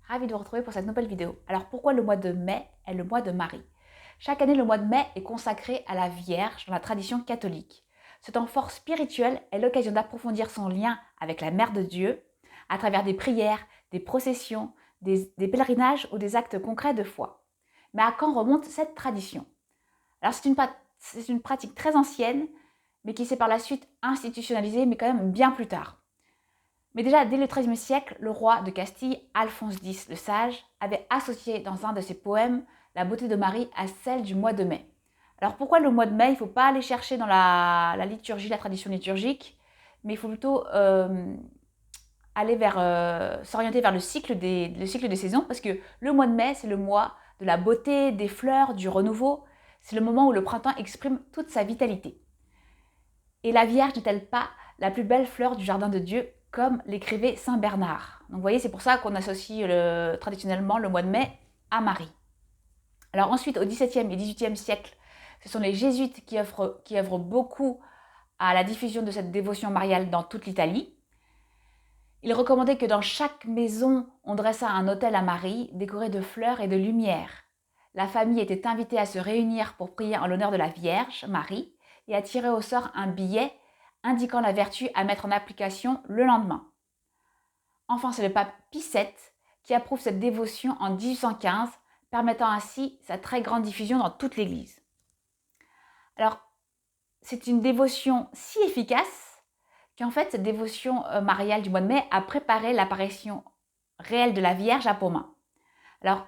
Ravie de vous retrouver pour cette nouvelle vidéo. Alors pourquoi le mois de mai est le mois de Marie? Chaque année, le mois de mai est consacré à la Vierge dans la tradition catholique. Ce temps fort spirituel est l'occasion d'approfondir son lien avec la Mère de Dieu à travers des prières, des processions, des pèlerinages ou des actes concrets de foi. Mais à quand remonte cette tradition? Alors c'est une pratique très ancienne, mais qui s'est par la suite institutionnalisée, mais quand même bien plus tard. Mais déjà, dès le XIIIe siècle, le roi de Castille, Alphonse X le Sage, avait associé dans un de ses poèmes la beauté de Marie à celle du mois de mai. Alors pourquoi le mois de mai? Il ne faut pas aller chercher dans la liturgie, la tradition liturgique, mais il faut plutôt s'orienter vers le cycle des saisons, parce que le mois de mai, c'est le mois de la beauté, des fleurs, du renouveau. C'est le moment où le printemps exprime toute sa vitalité. Et la Vierge n'est-elle pas la plus belle fleur du jardin de Dieu, comme l'écrivait saint Bernard? Donc vous voyez, c'est pour ça qu'on associe traditionnellement le mois de mai à Marie. Alors ensuite, au XVIIe et XVIIIe siècle, ce sont les jésuites qui œuvrent beaucoup à la diffusion de cette dévotion mariale dans toute l'Italie. Ils recommandaient que dans chaque maison, on dressât un autel à Marie, décoré de fleurs et de lumière. La famille était invitée à se réunir pour prier en l'honneur de la Vierge, Marie, et à tirer au sort un billet indiquant la vertu à mettre en application le lendemain. Enfin, c'est le pape Pie VII qui approuve cette dévotion en 1815, permettant ainsi sa très grande diffusion dans toute l'Église. Alors, c'est une dévotion si efficace qu'en fait, cette dévotion mariale du mois de mai a préparé l'apparition réelle de la Vierge à Pomain. Alors,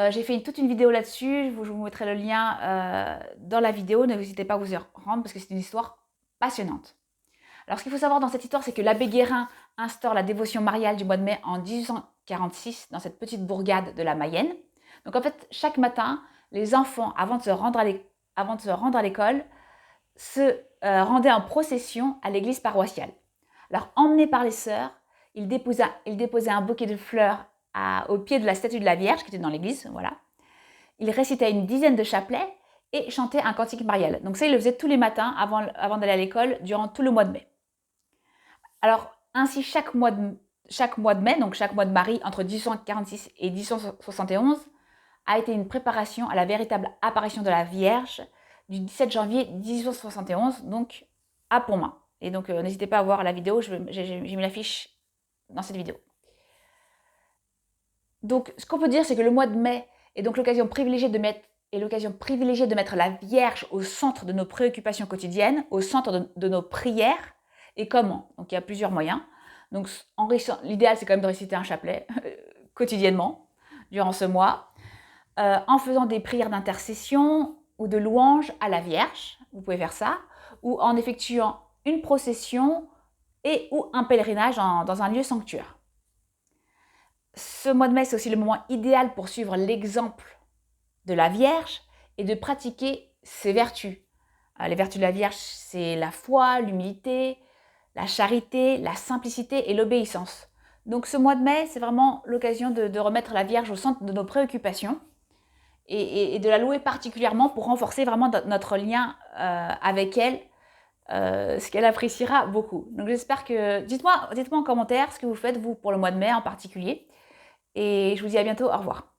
j'ai fait toute une vidéo là-dessus, je vous mettrai le lien dans la vidéo, n'hésitez pas à vous y rendre parce que c'est une histoire passionnante. Alors, ce qu'il faut savoir dans cette histoire, c'est que l'abbé Guérin instaure la dévotion mariale du mois de mai en 1846 dans cette petite bourgade de la Mayenne. Donc, en fait, chaque matin, les enfants, avant de se rendre à l'école, se rendaient en procession à l'église paroissiale. Alors, emmenés par les sœurs, ils déposaient un bouquet de fleurs au pied de la statue de la Vierge qui était dans l'église, voilà. Ils récitaient une dizaine de chapelets et chantaient un cantique marial. Donc ça, ils le faisaient tous les matins avant d'aller à l'école durant tout le mois de mai. Alors, ainsi, chaque mois de mai, donc chaque mois de Marie, entre 1846 et 1871, a été une préparation à la véritable apparition de la Vierge du 17 janvier 1871, donc à Pontmain. Et donc, n'hésitez pas à voir la vidéo, j'ai mis l'affiche dans cette vidéo. Donc, ce qu'on peut dire, c'est que le mois de mai est donc l'occasion privilégiée de mettre la Vierge au centre de nos préoccupations quotidiennes, au centre de nos prières. Et comment? Donc, il y a plusieurs moyens. Donc, l'idéal, c'est quand même de réciter un chapelet quotidiennement durant ce mois, en faisant des prières d'intercession ou de louange à la Vierge. Vous pouvez faire ça, ou en effectuant une procession ou un pèlerinage dans un lieu sanctuaire. Ce mois de mai, c'est aussi le moment idéal pour suivre l'exemple de la Vierge et de pratiquer ses vertus. Les vertus de la Vierge, c'est la foi, l'humilité, la charité, la simplicité et l'obéissance. Donc ce mois de mai, c'est vraiment l'occasion de remettre la Vierge au centre de nos préoccupations et de la louer particulièrement pour renforcer vraiment notre lien avec elle, ce qu'elle appréciera beaucoup. Donc j'espère que... Dites-moi en commentaire ce que vous faites, vous, pour le mois de mai en particulier. Et je vous dis à bientôt, au revoir.